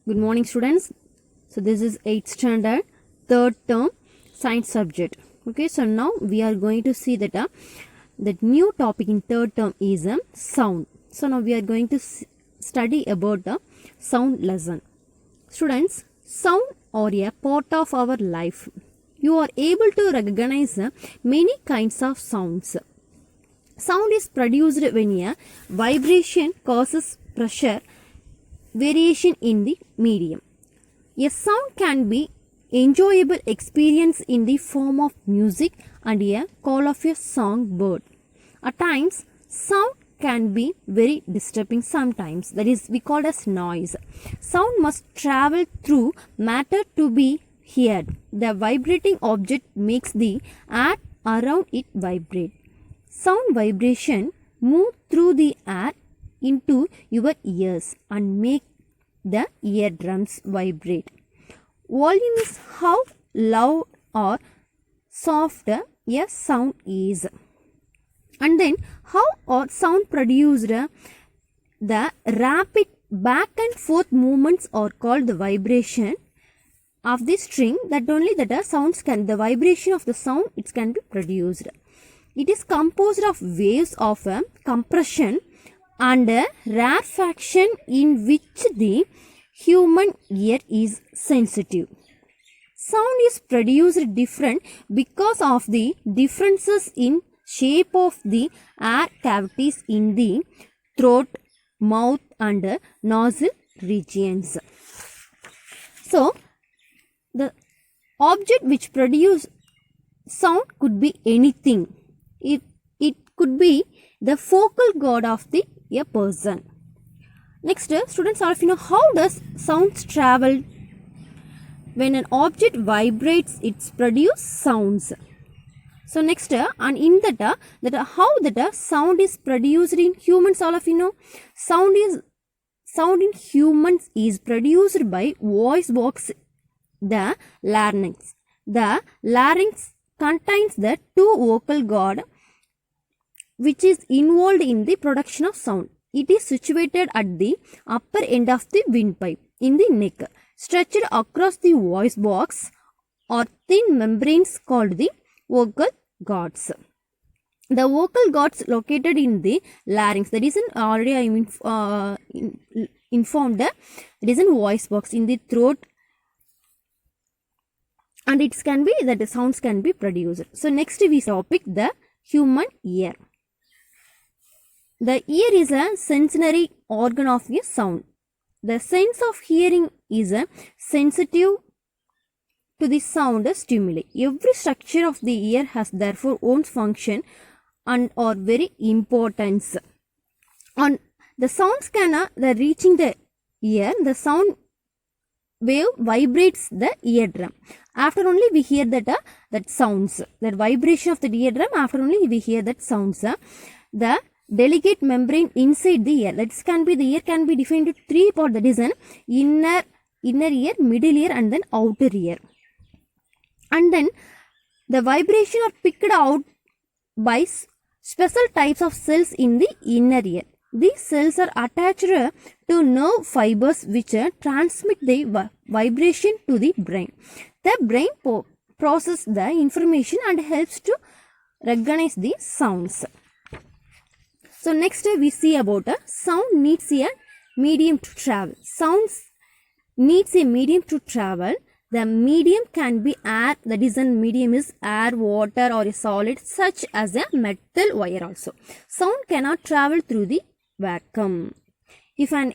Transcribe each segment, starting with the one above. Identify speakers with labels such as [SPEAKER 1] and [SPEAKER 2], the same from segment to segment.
[SPEAKER 1] Good morning, students. So this is 8th standard, third term science subject. Okay, so now we are going to see that that new topic in third term is sound. So now we are going to study about the sound lesson. Students, sound are a part of our life. You are able to recognize many kinds of sounds. Sound is produced when a vibration causes pressure variation in the medium. A sound can be enjoyable experience in the form of music and a call of a songbird. At times, sound can be very disturbing sometimes. That is, we call as noise. Sound must travel through matter to be heard. The vibrating object makes the air around it vibrate. Sound vibration move through the air into your ears and make the eardrums vibrate. Volume is how loud or soft a sound is. And then how our sound produced, the rapid back and forth movements are called the vibration of the string. That only that sounds can, the vibration of the sound, it can be produced. It is composed of waves of compression and rarefaction in which the human ear is sensitive. Sound is produced different because of the differences in shape of the air cavities in the throat, mouth and nostril regions. So, the object which produce sound could be anything. It could be the vocal cord of a person. Next, students, all of you know how does sounds travel? When an object vibrates, it produces sounds. So next, and in that how that sound is produced in humans, all of you know, sound in humans is produced by voice box, the larynx. The larynx contains the two vocal cord which is involved in the production of sound. It is situated at the upper end of the windpipe in the neck. Stretched across the voice box or thin membranes called the vocal cords. The vocal cords located in the larynx, that is already I mean informed, it is in voice box in the throat, and it can be that the sounds can be produced. So next we topic the human ear. The ear is a sensory organ of a sound. The sense of hearing is sensitive to the sound stimuli. Every structure of the ear has therefore own function and are very importance. On the sounds can reaching the ear, the sound wave vibrates the eardrum. After only we hear that sounds, that vibration of the eardrum. After only we hear that sounds. The delicate membrane inside the ear, that can be, the ear can be defined into three parts, that is an inner ear, middle ear and then outer ear. And then the vibration are picked out by special types of cells in the inner ear. These cells are attached to nerve fibers which transmit the vibration to the brain. The brain processes the information and helps to recognize the sounds. So next we see about sound needs a medium to travel. Sounds needs a medium to travel. The medium can be air, that is, a medium is air, water or a solid such as a metal wire also. Sound cannot travel through the vacuum. If an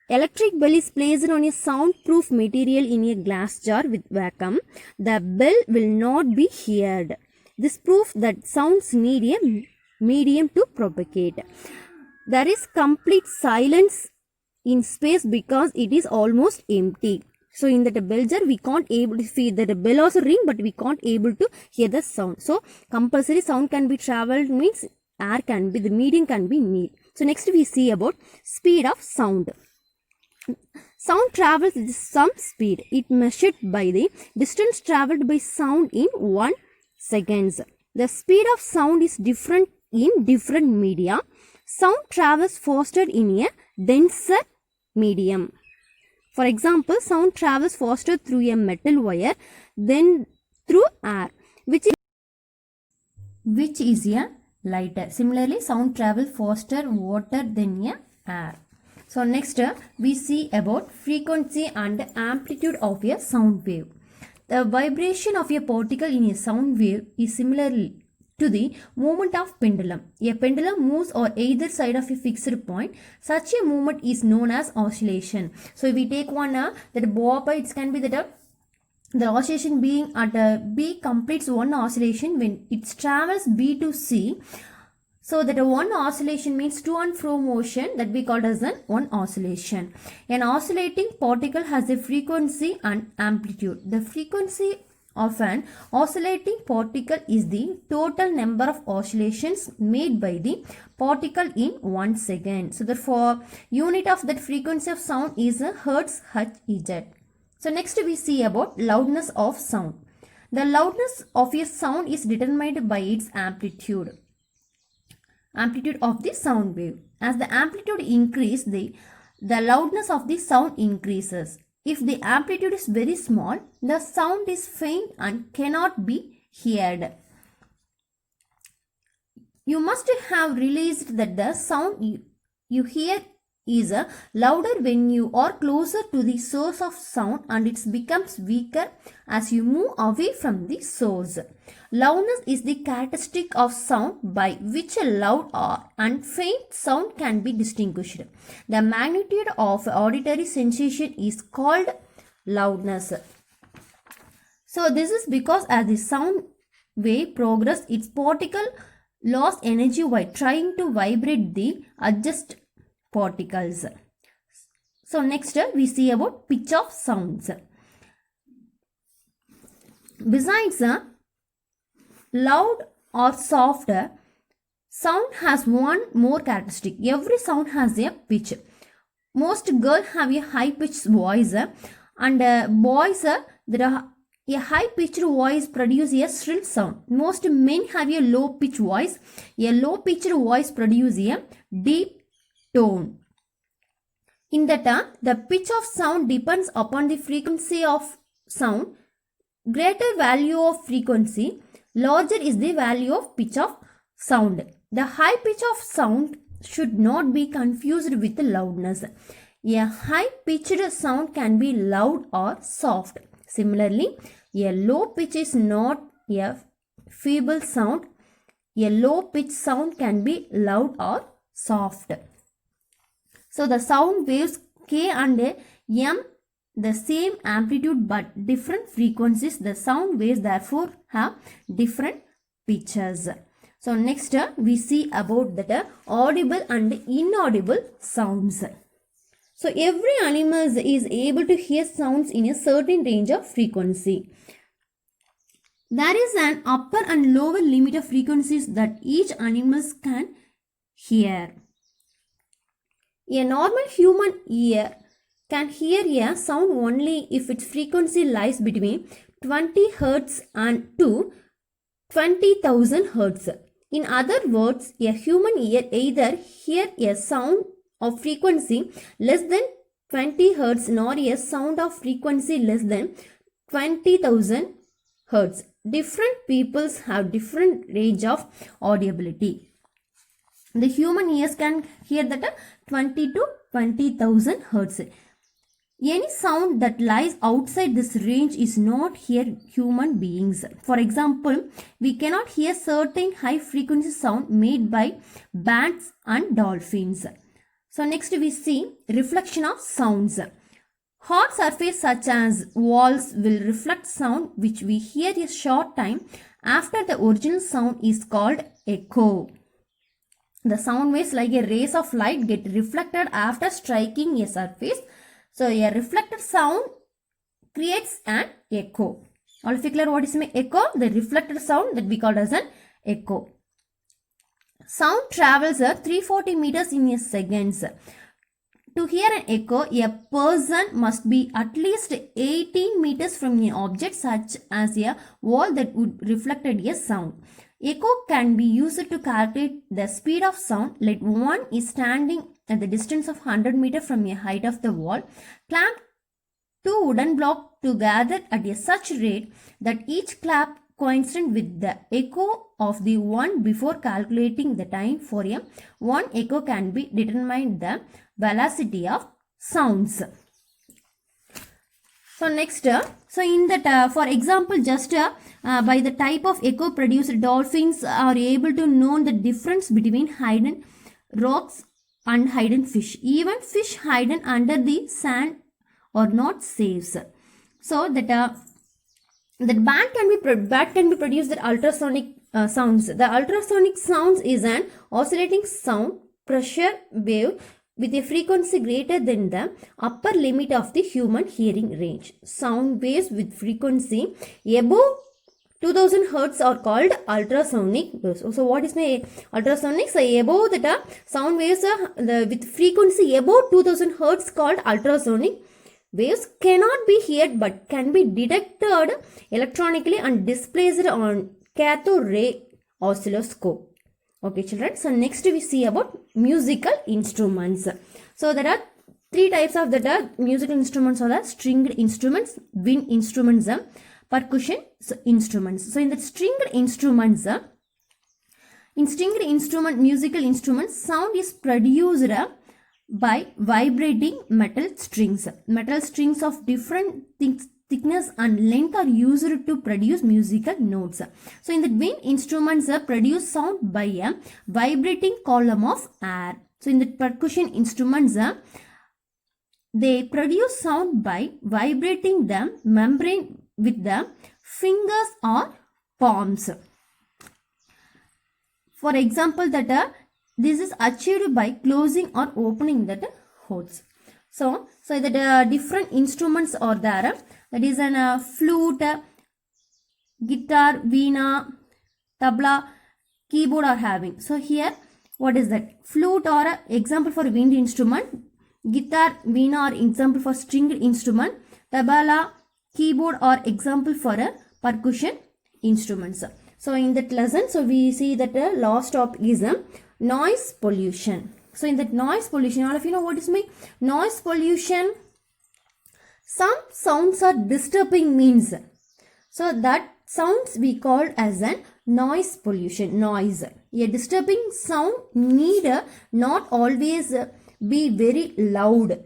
[SPEAKER 1] electric bell is placed on a soundproof material in a glass jar with vacuum, the bell will not be heard. This proves that sounds need a medium to propagate. There is complete silence in space because it is almost empty. So in that bell jar we can't able to see that the bell also ring, but we can't able to hear the sound. So compulsory sound can be traveled means air can be, the medium can be need. So next we see about speed of sound. Sound travels with some speed. It measured by the distance traveled by sound in 1 second. The speed of sound is different in different media. Sound travels faster in a denser medium. For example, sound travels faster through a metal wire than through air, which is a lighter. Similarly, sound travels faster water than a air. So next we see about frequency and amplitude of a sound wave. The vibration of a particle in a sound wave is similar to the movement of pendulum. A pendulum moves on either side of a fixed point. Such a movement is known as oscillation. So if we take one that bob, it can be that the oscillation being at B completes one oscillation when it travels B to C. So that one oscillation means to and fro motion, that we call as one oscillation. An oscillating particle has a frequency and amplitude. The frequency of an oscillating particle is the total number of oscillations made by the particle in 1 second. So therefore, unit of that frequency of sound is a Hertz, Hz. So next we see about loudness of sound. The loudness of a sound is determined by its amplitude of the sound wave. As the amplitude increases, the loudness of the sound increases. If the amplitude is very small, the sound is faint and cannot be heard. You must have realized that the sound you hear is louder when you are closer to the source of sound, and it becomes weaker as you move away from the source. Loudness is the characteristic of sound by which a loud and faint sound can be distinguished. The magnitude of auditory sensation is called loudness. So this is because as the sound wave progresses, its particle lost energy while trying to vibrate the adjacent particles. So next we see about pitch of sounds. Besides loud or soft, sound has one more characteristic. Every sound has a pitch. Most girls have a high pitched voice, and boys that are a high pitched voice produce a shrill sound. Most men have a low pitched voice. A low pitched voice produce a deep tone. In that the pitch of sound depends upon the frequency of sound. Greater value of frequency, larger is the value of pitch of sound. The high pitch of sound should not be confused with loudness. A high pitched sound can be loud or soft. Similarly, a low pitch is not a feeble sound. A low pitched sound can be loud or soft. So the sound waves K and M the same amplitude but different frequencies. The sound waves therefore have different pitches. So next we see about that audible and inaudible sounds. So every animal is able to hear sounds in a certain range of frequency. There is an upper and lower limit of frequencies that each animal can hear. A normal human ear can hear a sound only if its frequency lies between 20 Hz and to 20,000 Hz. In other words, a human ear either hear a sound of frequency less than 20 Hz nor a sound of frequency less than 20,000 Hz. Different peoples have different range of audibility. The human ears can hear that 20 to 20,000 Hz. Any sound that lies outside this range is not heard human beings. For example, we cannot hear certain high frequency sound made by bats and dolphins. So next we see reflection of sounds. Hard surface such as walls will reflect sound which we hear a short time after the original sound is called echo. The sound waves like a rays of light get reflected after striking a surface. So a reflected sound creates an echo. All of you clear what is my echo? The reflected sound that we call as an echo. Sound travels 340 meters in a second. To hear an echo, a person must be at least 18 meters from an object such as a wall that would reflect a sound. Echo can be used to calculate the speed of sound. Let one is standing at the distance of 100 meters from a height of the wall. Clamp wooden blocks together at a such rate that each clap coincident with the echo of the one before. Calculating the time for a one echo can be determined the velocity of sounds. So next, so in that, for example, just by the type of echo produced, dolphins are able to know the difference between hidden rocks and hidden fish. Even fish hidden under the sand are not safe. So that bat can be produced that ultrasonic sounds. The ultrasonic sounds is an oscillating sound pressure wave with a frequency greater than the upper limit of the human hearing range. Sound waves with frequency above 2000 hertz are called ultrasonic waves. So what is my ultrasonic? So above that sound waves with frequency above 2000 hertz called ultrasonic waves cannot be heard but can be detected electronically and displayed on cathode ray oscilloscope. Okay children, so next we see about musical instruments. So there are three types of the musical instruments are the stringed instruments, wind instruments, percussion instruments. So in the stringed instruments, musical instruments, sound is produced by vibrating metal strings. Metal strings of different thickness and length are used to produce musical notes. So in the wind instruments produce sound by a vibrating column of air. So in the percussion instruments they produce sound by vibrating the membrane with the fingers or palms. For example, that this is achieved by closing or opening that holes. So the different instruments are there. That is an flute, guitar, veena, tabla, keyboard are having. So here, what is that? Flute or example for wind instrument, guitar, veena are example for stringed instrument, tabla, keyboard are example for a percussion instruments. So in that lesson, so we see that the last topic is noise pollution. So in that noise pollution, all of you know what is my noise pollution? Some sounds are disturbing means. So that sounds we call as a noise pollution. Noise. A disturbing sound need not always be very loud.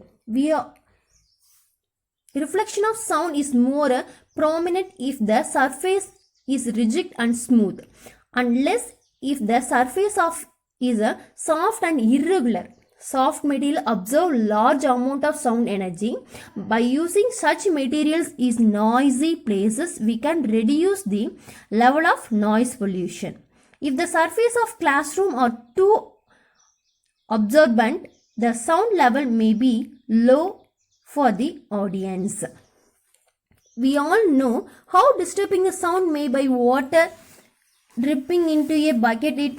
[SPEAKER 1] Reflection of sound is more prominent if the surface is rigid and smooth, and less if the surface is soft and irregular. Soft material absorb large amount of sound energy. By using such materials in noisy places, we can reduce the level of noise pollution. If the surface of classroom are too absorbent, the sound level may be low for the audience. We all know how disturbing the sound may by water dripping into a bucket.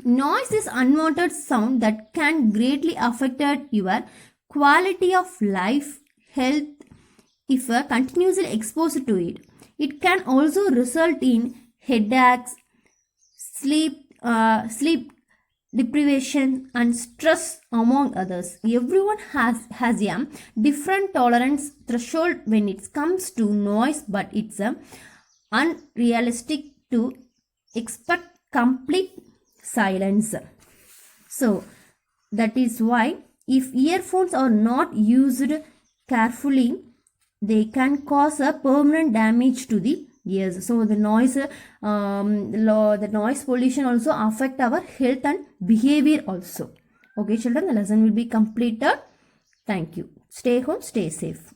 [SPEAKER 1] Noise is unwanted sound that can greatly affect your quality of life, health if continuously exposed to it. It can also result in headaches, sleep deprivation and stress among others. Everyone has a different tolerance threshold when it comes to noise, but it's unrealistic to expect complete silence. So that is why if earphones are not used carefully, they can cause a permanent damage to the ears. So the noise pollution also affect our health and behavior also. Okay children, the lesson will be completed. Thank you. Stay home, stay safe.